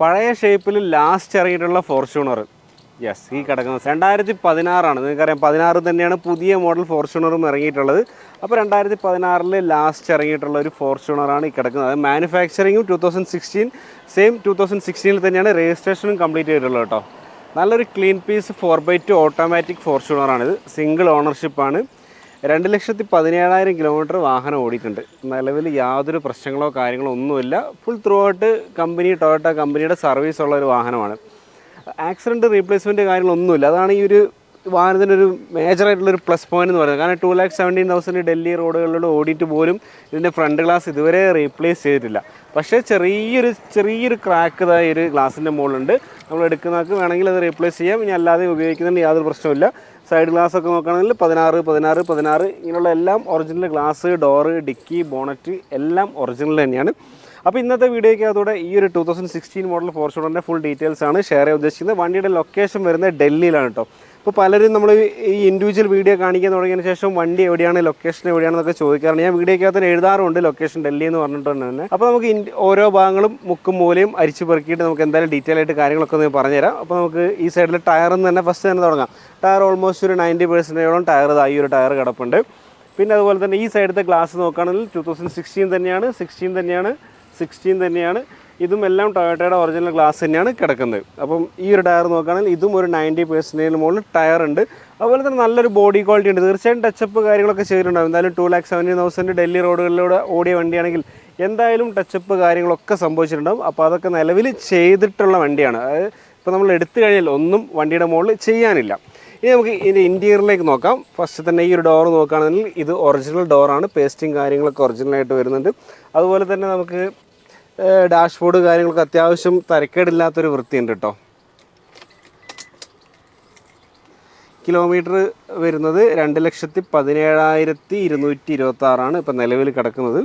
പഴയ ഷേപ്പിൽ last ഇറങ്ങിയിട്ടുള്ള Fortuner. Yes, ഈ കിടക്കുന്നത് 2016 നിങ്ങൾക്കറിയാം. 16 തന്നെയാണ് പുതിയ മോഡൽ ഫോർച്യൂണറും ഇറങ്ങിയിട്ടുള്ളത്. അപ്പോൾ 2016 ലാസ്റ്റ് ഇറങ്ങിയിട്ടുള്ള ഒരു ഫോർച്യൂണറാണ് ഈ കിടക്കുന്നത്. അത് മാനുഫാക്ചറിങ്ങും 2016 സെയിം 2016 തന്നെയാണ് രജിസ്ട്രേഷനും കംപ്ലീറ്റ് ചെയ്തിട്ടുള്ളത് കേട്ടോ. നല്ലൊരു ക്ലീൻ പീസ് 4x2 ഓട്ടോമാറ്റിക് ഫോർച്യൂണറാണിത്. സിംഗിൾ ഓണർഷിപ്പാണ്. 2,17,000 കിലോമീറ്റർ വാഹനം ഓടിയിട്ടുണ്ട്. നിലവിൽ യാതൊരു പ്രശ്നങ്ങളോ കാര്യങ്ങളോ ഒന്നുമില്ല. Full throughout company Toyota കമ്പനിയുടെ സർവീസ് ഉള്ള ഒരു വാഹനമാണ്. ആക്സിഡൻറ്റ് റീപ്ലേസ്മെൻറ്റ് കാര്യങ്ങളൊന്നുമില്ല. അതാണ് ഈ ഒരു വാഹനത്തിൻ്റെ ഒരു മേജറായിട്ടുള്ളൊരു പ്ലസ് പോയിന്റ് എന്ന് പറയുന്നത്. കാരണം 2,17,000 ഡൽഹി റോഡുകളിലൂടെ ഓടിയിട്ട് പോലും ഇതിൻ്റെ ഫ്രണ്ട് ഗ്ലാസ് ഇതുവരെ റീപ്ലേസ് ചെയ്തിട്ടില്ല. പക്ഷേ ചെറിയൊരു ക്രാക്ക് ഇതായ ഒരു ഗ്ലാസിൻ്റെ മുകളിലുണ്ട്. നമ്മൾ എടുക്കുന്നവർക്ക് വേണമെങ്കിൽ അത് റീപ്ലേസ് ചെയ്യാം. ഇനി അല്ലാതെ ഉപയോഗിക്കുന്നതിന് യാതൊരു പ്രശ്നമില്ല. സൈഡ് ഗ്ലാസ് ഒക്കെ നോക്കുകയാണെങ്കിൽ 16 ഇങ്ങനെയുള്ള എല്ലാം original glass, door, dicky, bonnet എല്ലാം ഒറിജിനൽ തന്നെയാണ്. അപ്പോൾ ഇന്നത്തെ വീഡിയോയ്ക്ക് അതോടെ ഈ ഒരു 2016 മോഡൽ ഫോർച്യൂണറിൻ്റെ ഫുൾ ഡീറ്റെയിൽസ് ആണ് ഷെയർ ചെയ്യാൻ ഉദ്ദേശിക്കുന്നത്. വണ്ടിയുടെ ലൊക്കേഷൻ വരുന്നത് ഡൽഹിയിലാണ് കേട്ടോ. അപ്പോൾ പലരും നമ്മൾ ഈ ഇൻഡിവിജ്വൽ വീഡിയോ കാണിക്കാൻ തുടങ്ങിയതിന് ശേഷം വണ്ടി എവിടെയാണ്, ലൊക്കേഷൻ എവിടെയാണെന്നൊക്കെ ചോദിക്കാറുണ്ട്. ഞാൻ വീഡിയോയ്ക്കകത്ത് എഴുതാറുണ്ട് ലൊക്കേഷൻ ഡൽഹി എന്ന് പറഞ്ഞിട്ട് തന്നെ. അപ്പോൾ നമുക്ക് ഓരോ ഭാഗങ്ങളും മുക്കും മൂലയും അരിച്ചു പെറുക്കിയിട്ട് നമുക്ക് എന്തായാലും ഡീറ്റെയിൽ ആയിട്ട് കാര്യങ്ങളൊക്കെ ഒന്ന് പറഞ്ഞുതരാം. അപ്പോൾ നമുക്ക് ഈ സൈഡിൽ ടയറിൽ നിന്ന് തന്നെ ഫസ്റ്റ് തന്നെ തുടങ്ങാം. ടയർ ഓൾമോസ്റ്റ് ഒരു 90% ടയർ ഈ ഒരു ടയർ കിടപ്പുണ്ട്. പിന്നെ അതുപോലെ തന്നെ ഈ സൈഡത്തെ ഗ്ലാസ് നോക്കുകയാണെങ്കിൽ 2016 തന്നെയാണ്, 16 തന്നെയാണ്. ഇതും എല്ലാം ടൊയോട്ടയുടെ ഒറിജിനൽ ഗ്ലാസ് തന്നെയാണ് കിടക്കുന്നത്. അപ്പം ഈ ഒരു ടയർ നോക്കുകയാണെങ്കിൽ ഇതും ഒരു 90% മുകളിൽ ടയർ ഉണ്ട്. അതുപോലെ തന്നെ നല്ലൊരു ബോഡി ക്വാളിറ്റി ഉണ്ട്. തീർച്ചയായും ടച്ചപ്പ് കാര്യങ്ങളൊക്കെ ചെയ്തിട്ടുണ്ടാകും. എന്തായാലും 2,70,000 ഡൽഹി റോഡുകളിലൂടെ ഓടിയ വണ്ടിയാണെങ്കിൽ എന്തായാലും ടച്ചപ്പ് കാര്യങ്ങളൊക്കെ സംഭവിച്ചിട്ടുണ്ടാകും. അപ്പോൾ അതൊക്കെ നിലവിൽ ചെയ്തിട്ടുള്ള വണ്ടിയാണ്. അതായത് ഇപ്പോൾ നമ്മൾ എടുത്തു കഴിഞ്ഞാൽ ഒന്നും വണ്ടിയുടെ മുകളിൽ ചെയ്യാനില്ല. ഇനി നമുക്ക് ഇതിൻ്റെ ഇൻറ്റീരിയറിലേക്ക് നോക്കാം. ഫസ്റ്റ് തന്നെ ഈ ഒരു ഡോർ നോക്കുകയാണെങ്കിൽ ഇത് ഒറിജിനൽ ഡോറാണ്. പേസ്റ്റിങ് കാര്യങ്ങളൊക്കെ ഒറിജിനലായിട്ട് വരുന്നുണ്ട്. അതുപോലെ തന്നെ നമുക്ക് ഡാഷ്ബോർഡ് കാര്യങ്ങളൊക്കെ അത്യാവശ്യം തരക്കേടില്ലാത്തൊരു വൃത്തിയുണ്ട് കേട്ടോ. കിലോമീറ്റർ വരുന്നത് 2,17,226 ഇപ്പം നിലവിൽ കിടക്കുന്നത്.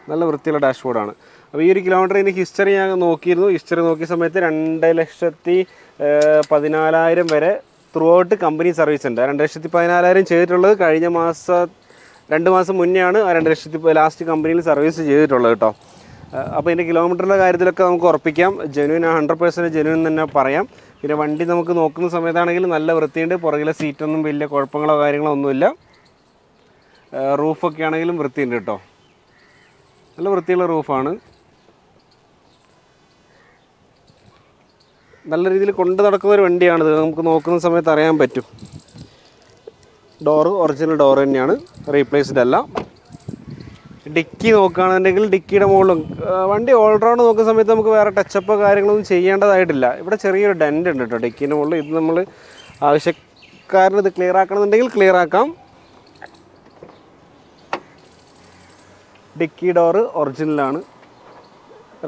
നല്ല വൃത്തിയുള്ള ഡാഷ്ബോർഡാണ്. അപ്പോൾ ഈ ഒരു കിലോമീറ്ററിന് ഹിസ്റ്ററി ഞാൻ നോക്കിയിരുന്നു. ഹിസ്റ്ററി നോക്കിയ സമയത്ത് 2,14,000 വരെ ത്രൂ ഔട്ട് കമ്പനി സർവീസ് ഉണ്ട്. 2,14,000 ചെയ്തിട്ടുള്ളത് കഴിഞ്ഞ 2 മാസം മുന്നെയാണ് ആ 2,00,000 ലാസ്റ്റ് കമ്പനിയിൽ സർവീസ് ചെയ്തിട്ടുള്ളത് കേട്ടോ. അപ്പോൾ ഇതിൻ്റെ കിലോമീറ്ററിൻ്റെ കാര്യത്തിലൊക്കെ നമുക്ക് ഉറപ്പിക്കാം. ജെന്യൂൻ 100% ജെന്യൂൻ തന്നെ പറയാം. പിന്നെ വണ്ടി നമുക്ക് നോക്കുന്ന സമയത്താണെങ്കിൽ നല്ല വൃത്തിയുണ്ട്. പുറകിലെ സീറ്റൊന്നും വലിയ കുഴപ്പങ്ങളോ കാര്യങ്ങളോ ഒന്നുമില്ല. റൂഫൊക്കെ ആണെങ്കിലും വൃത്തിയുണ്ട് കേട്ടോ. നല്ല വൃത്തിയുള്ള റൂഫാണ്. നല്ല രീതിയിൽ കൊണ്ട് നടക്കുന്ന ഒരു വണ്ടിയാണിത്. നമുക്ക് നോക്കുന്ന സമയത്ത് അറിയാൻ പറ്റും. ഡോറ് ഒറിജിനൽ ഡോർ തന്നെയാണ്, റീപ്ലേസ്ഡ് അല്ല. ഡിക്കി നോക്കുകയാണെന്നുണ്ടെങ്കിൽ ഡിക്കിയുടെ മുകളിലും വണ്ടി ഓൾറൗണ്ട് നോക്കുന്ന സമയത്ത് നമുക്ക് വേറെ ടച്ചപ്പോ കാര്യങ്ങളൊന്നും ചെയ്യേണ്ടതായിട്ടില്ല. ഇവിടെ ചെറിയൊരു ഡെൻ്റ് ഉണ്ട് കേട്ടോ ഡിക്കിൻ്റെ മുകളിൽ. ഇത് നമ്മൾ ആവശ്യക്കാരന് ഇത് ക്ലിയർ ആക്കണമെന്നുണ്ടെങ്കിൽ ക്ലിയർ ആക്കാം. ഡിക്കി ഡോറ് ഒറിജിനലാണ്,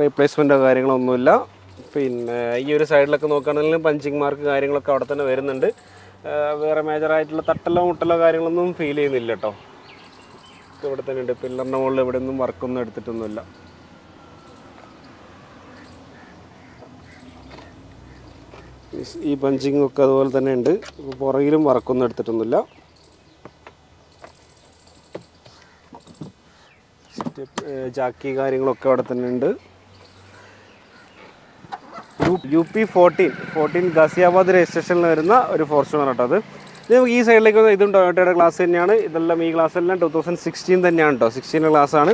റീപ്ലേസ്മെൻറ്റോ കാര്യങ്ങളൊന്നുമില്ല. പിന്നെ ഈ ഒരു സൈഡിലൊക്കെ നോക്കുകയാണെങ്കിലും പഞ്ചിങ് മാർക്ക് കാര്യങ്ങളൊക്കെ അവിടെ തന്നെ വരുന്നുണ്ട്. വേറെ മേജറായിട്ടുള്ള തട്ടലോ മുട്ടലോ കാര്യങ്ങളൊന്നും ഫീൽ ചെയ്യുന്നില്ല കേട്ടോ. ഇവിടെ തന്നെ ഉണ്ട്. പില്ലറിൻ്റെ മുകളിൽ ഇവിടെ ഒന്നും വർക്കൊന്നും എടുത്തിട്ടൊന്നുമില്ല. ഈ പഞ്ചിങ് ഒക്കെ അതുപോലെ തന്നെ ഉണ്ട്. പുറകിലും വർക്കൊന്നും എടുത്തിട്ടൊന്നുമില്ല. ജാക്കി കാര്യങ്ങളൊക്കെ അവിടെ തന്നെ ഉണ്ട്. UP 14 ഗാസിയാബാദ് രജിസ്ട്രേഷനിൽ വരുന്ന ഒരു ഫോർച്യൂണർ കേട്ടോ. അത് നമുക്ക് ഈ സൈഡിലേക്ക് വന്നാൽ ഇതും ടൊയോട്ടയുടെ ഗ്ലാസ് തന്നെയാണ്. ഇതെല്ലാം ഈ ഗ്ലാസ് എല്ലാം 2016 തന്നെയാണ് കേട്ടോ. 16 ഗ്ലാസ്സാണ്.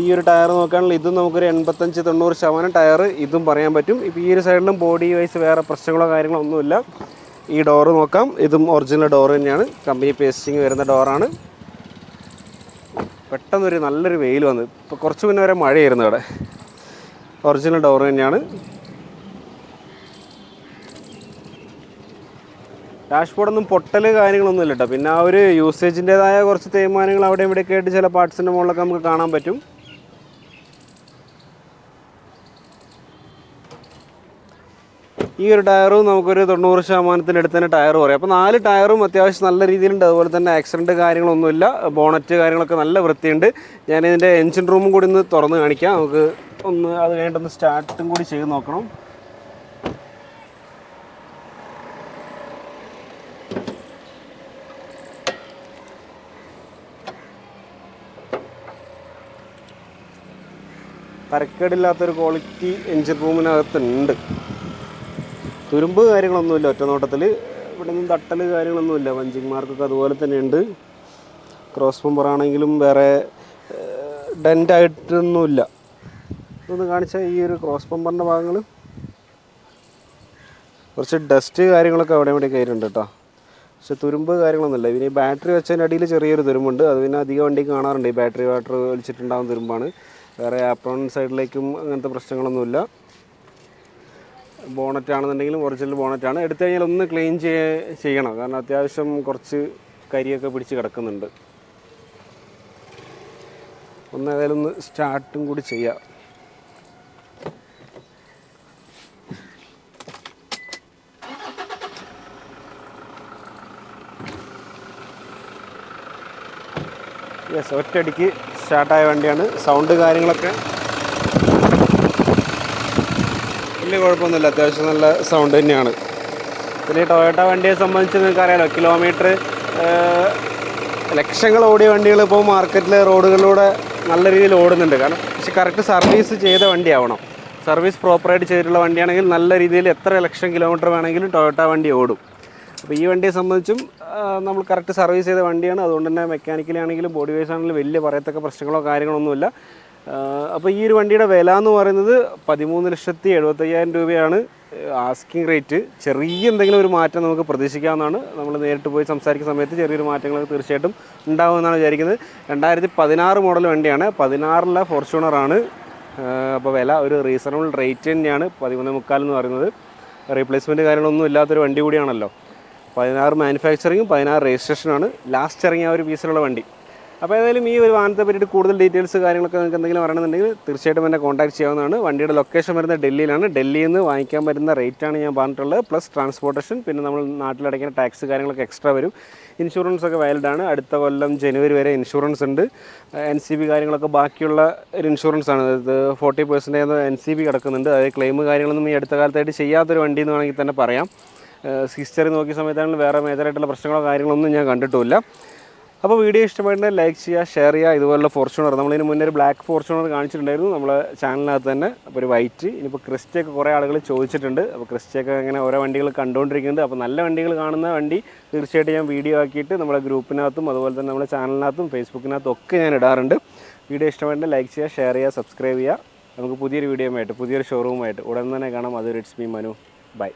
ഈ ഒരു ടയർ നോക്കുകയാണെങ്കിൽ ഇതും നമുക്കൊരു 85-90% ടയർ ഇതും പറയാൻ പറ്റും. ഇപ്പോൾ ഈ ഒരു സൈഡിലും ബോഡി വൈസ് വേറെ പ്രശ്നങ്ങളോ കാര്യങ്ങളോ ഒന്നുമില്ല. ഈ ഡോറ് നോക്കാം. ഇതും ഒറിജിനൽ ഡോർ തന്നെയാണ്. കമ്പനി പേസ്റ്റിങ് വരുന്ന ഡോറാണ്. പെട്ടെന്നൊരു നല്ലൊരു വെയിൽ വന്നു. ഇപ്പോൾ കുറച്ച് മുന്നേ വരെ മഴയായിരുന്നു അവിടെ. ഒറിജിനൽ ഡോർ തന്നെയാണ്. ഡാഷ്ബോർഡൊന്നും പൊട്ടൽ കാര്യങ്ങളൊന്നും ഇല്ല കേട്ടോ. പിന്നെ ആ ഒരു യൂസേജിൻ്റേതായ കുറച്ച് തേയ്മാനങ്ങൾ അവിടെ ഇവിടെയൊക്കെ ആയിട്ട് ചില പാർട്സിൻ്റെ മുകളിലൊക്കെ നമുക്ക് കാണാൻ പറ്റും. ഈ ഒരു ടയറും നമുക്കൊരു 90% അടുത്ത് തന്നെ ടയർ പറയും. അപ്പോൾ 4 ടയറും അത്യാവശ്യം നല്ല രീതിയിലുണ്ട്. അതുപോലെ തന്നെ ആക്സിഡൻറ്റ് കാര്യങ്ങളൊന്നുമില്ല. ബോണറ്റ് കാര്യങ്ങളൊക്കെ നല്ല വൃത്തിയുണ്ട്. ഞാനിതിൻ്റെ എൻജിൻ റൂമും കൂടി ഒന്ന് തുറന്ന് കാണിക്കാം. നമുക്ക് അത് കഴിഞ്ഞിട്ടൊന്ന് സ്റ്റാർട്ടും കൂടി ചെയ്ത് നോക്കണം. തരക്കേടില്ലാത്തൊരു ക്വാളിറ്റി എൻജിൻ റൂമിനകത്തുണ്ട്. തുരുമ്പ് കാര്യങ്ങളൊന്നുമില്ല ഒറ്റ നോട്ടത്തിൽ. ഇവിടെ നിന്നും തട്ടൽ കാര്യങ്ങളൊന്നുമില്ല. പഞ്ചിങ് മാർക്കൊക്കെ അതുപോലെ തന്നെയുണ്ട്. ക്രോസ് ബമ്പറാണെങ്കിലും വേറെ ഡെൻ്റായിട്ടൊന്നുമില്ല. ഇതൊന്ന് കാണിച്ചാൽ ഈ ഒരു ക്രോസ് ബമ്പറിൻ്റെ ഭാഗങ്ങൾ കുറച്ച് ഡസ്റ്റ് കാര്യങ്ങളൊക്കെ അവിടെ ഇവിടെ കയറുന്നുണ്ട് കേട്ടോ. പക്ഷെ തുരുമ്പ് കാര്യങ്ങളൊന്നുമില്ല. പിന്നെ ഈ ബാറ്ററി വെച്ചതിൻ്റെ അടിയിൽ ചെറിയൊരു തുരുമ്പുണ്ട്. അത് പിന്നെ അധികം വണ്ടി കാണാറുണ്ട്. ഈ ബാറ്ററി വാട്ടർ വലിച്ചിട്ടുണ്ടാകുന്ന തുരുമ്പാണ്. വേറെ ആപ്രോൺ സൈഡിലേക്കും അങ്ങനത്തെ പ്രശ്നങ്ങളൊന്നുമില്ല. ബോണറ്റ് ആണെന്നുണ്ടെങ്കിലും ഒറിജിനൽ ബോണറ്റാണ്. എടുത്തു കഴിഞ്ഞാൽ ഒന്ന് ക്ലീൻ ചെയ്യണം. കാരണം അത്യാവശ്യം കുറച്ച് കരിയൊക്കെ പിടിച്ച് കിടക്കുന്നുണ്ട്. ഒന്ന് ഏതായാലും ഒന്ന് സ്റ്റാർട്ടും കൂടി ചെയ്യാം. യെസ്, ഒറ്റയടിക്ക് സ്റ്റാർട്ടായ വണ്ടിയാണ്. സൗണ്ട് കാര്യങ്ങളൊക്കെ വലിയ കുഴപ്പമൊന്നുമില്ല. അത്യാവശ്യം നല്ല സൗണ്ട് തന്നെയാണ്. പിന്നെ ഈ ടൊയോട്ട വണ്ടിയെ സംബന്ധിച്ച് നിങ്ങൾക്ക് അറിയാലോ, കിലോമീറ്റർ ലക്ഷങ്ങൾ ഓടിയ വണ്ടികൾ ഇപ്പോൾ മാർക്കറ്റിൽ റോഡുകളിലൂടെ നല്ല രീതിയിൽ ഓടുന്നുണ്ട്. കാരണം പക്ഷെ കറക്റ്റ് സർവീസ് ചെയ്ത വണ്ടിയാവണം. സർവീസ് പ്രോപ്പറായിട്ട് ചെയ്തിട്ടുള്ള വണ്ടിയാണെങ്കിൽ നല്ല രീതിയിൽ എത്ര ലക്ഷം കിലോമീറ്റർ വേണമെങ്കിലും ടൊയോട്ട വണ്ടി ഓടും. അപ്പോൾ ഈ വണ്ടിയെ സംബന്ധിച്ചും നമ്മൾ കറക്റ്റ് സർവീസ് ചെയ്ത വണ്ടിയാണ്. അതുകൊണ്ട് തന്നെ മെക്കാനിക്കലി ആണെങ്കിലും ബോഡി വൈസ് ആണെങ്കിലും വലിയ പറയത്തക്ക പ്രശ്നങ്ങളോ കാര്യങ്ങളൊന്നുമില്ല. അപ്പോൾ ഈ ഒരു വണ്ടിയുടെ വില എന്ന് പറയുന്നത് 13,75,000 രൂപയാണ് ആസ്കിങ് റേറ്റ്. ചെറിയ എന്തെങ്കിലും ഒരു മാറ്റം നമുക്ക് പ്രതീക്ഷിക്കാവുന്നതാണ്. നമ്മൾ നേരിട്ട് പോയി സംസാരിക്കുന്ന സമയത്ത് ചെറിയൊരു മാറ്റങ്ങൾ തീർച്ചയായിട്ടും ഉണ്ടാകുമെന്നാണ് വിചാരിക്കുന്നത്. 2016 മോഡൽ വണ്ടിയാണ്. 16 ഫോർച്യൂണറാണ്. അപ്പോൾ വില ഒരു റീസണബിൾ റേറ്റ് തന്നെയാണ്. 13,400 എന്ന് പറയുന്നത്. റീപ്ലേസ്മെൻറ്റ് കാര്യങ്ങളൊന്നും ഇല്ലാത്തൊരു വണ്ടി കൂടിയാണല്ലോ. 16 മാനുഫാക്ചറിങ്ങും 16 രജിസ്ട്രേഷനാണ്. ലാസ്റ്റ് ഇറങ്ങിയ ഒരു പീസിലുള്ള വണ്ടി. അപ്പോൾ ഏതായാലും ഈ ഒരു വാഹനത്തെ പറ്റിയിട്ട് കൂടുതൽ ഡീറ്റെയിൽസ് കാര്യങ്ങളൊക്കെ നിങ്ങൾക്ക് എന്തെങ്കിലും അറിയണമെന്നുണ്ടെങ്കിൽ തീർച്ചയായിട്ടും എന്നെ കോൺടാക്ട് ചെയ്യാവുന്നതാണ്. വണ്ടിയുടെ ലൊക്കേഷൻ വരുന്നത് ഡൽഹിയിലാണ്. ഡൽഹിയിൽ നിന്ന് വാങ്ങിക്കാൻ പറ്റുന്ന റേറ്റാണ് ഞാൻ പറഞ്ഞിട്ടുള്ളത്. പ്ലസ് ട്രാൻസ്പോർട്ടേഷൻ, പിന്നെ നമ്മൾ നാട്ടിലടയ്ക്കുന്ന ടാക്സ് കാര്യങ്ങളൊക്കെ എക്സ്ട്രാ വരും. ഇൻഷുറൻസ് ഒക്കെ വാലിഡാണ്. അടുത്ത കൊല്ലം ജനുവരി വരെ ഇൻഷുറൻസ് ഉണ്ട്. NCB കാര്യങ്ങളൊക്കെ ബാക്കിയുള്ള ഒരു ഇൻഷുറൻസ് ആണ്. ഇത് 40% NCB കിടക്കുന്നുണ്ട്. അതായത് ക്ലെയിം കാര്യങ്ങളൊന്നും ഈ അടുത്ത കാലത്തായിട്ട് ചെയ്യാത്തൊരു വണ്ടി എന്ന് വേണമെങ്കിൽ തന്നെ പറയാം. ഹിസ്റ്ററി നോക്കിയ സമയത്താണെങ്കിൽ വേറെ മേജറായിട്ടുള്ള പ്രശ്നങ്ങളോ കാര്യങ്ങളൊന്നും ഞാൻ കണ്ടിട്ടുമില്ല. അപ്പോൾ വീഡിയോ ഇഷ്ടമായിട്ടുണ്ടെങ്കിൽ ലൈക്ക് ചെയ്യുക, ഷെയർ ചെയ്യുക. ഇതുപോലുള്ള ഫോർച്യൂണർ നമ്മളിതിന് മുന്നേ ഒരു ബ്ലാക്ക് ഫോർച്യൂണർ കാണിച്ചിട്ടുണ്ടായിരുന്നു നമ്മളെ ചാനലിനകത്ത് തന്നെ. അപ്പോൾ ഒരു വൈറ്റ്, ഇനിയിപ്പോൾ ക്രിസ്റ്റയൊക്കെ കുറേ ആളുകൾ ചോദിച്ചിട്ടുണ്ട്. അപ്പോൾ ക്രിസ്റ്റയൊക്കെ അങ്ങനെ ഓരോ വണ്ടികൾ കണ്ടുകൊണ്ടിരിക്കുന്നുണ്ട്. അപ്പോൾ നല്ല വണ്ടികൾ കാണുന്ന വണ്ടി തീർച്ചയായിട്ടും ഞാൻ വീഡിയോ ആക്കിയിട്ട് നമ്മുടെ ഗ്രൂപ്പിനകത്തും അതുപോലെ തന്നെ നമ്മുടെ ചാനലിനകത്തും ഫേസ്ബുക്കിനകത്തും ഒക്കെ ഞാൻ ഇടാറുണ്ട്. വീഡിയോ ഇഷ്ടമായിട്ടുണ്ടെങ്കിൽ ലൈക്ക് ചെയ്യുക, ഷെയർ ചെയ്യുക, സബ്സ്ക്രൈബ് ചെയ്യുക. നമുക്ക് പുതിയൊരു വീഡിയോയുമായിട്ട് പുതിയൊരു ഷോറൂമായിട്ട് ഉടൻ തന്നെ കാണാം. അതൊരു ഇറ്റ്സ് മീ മനു. ബൈ.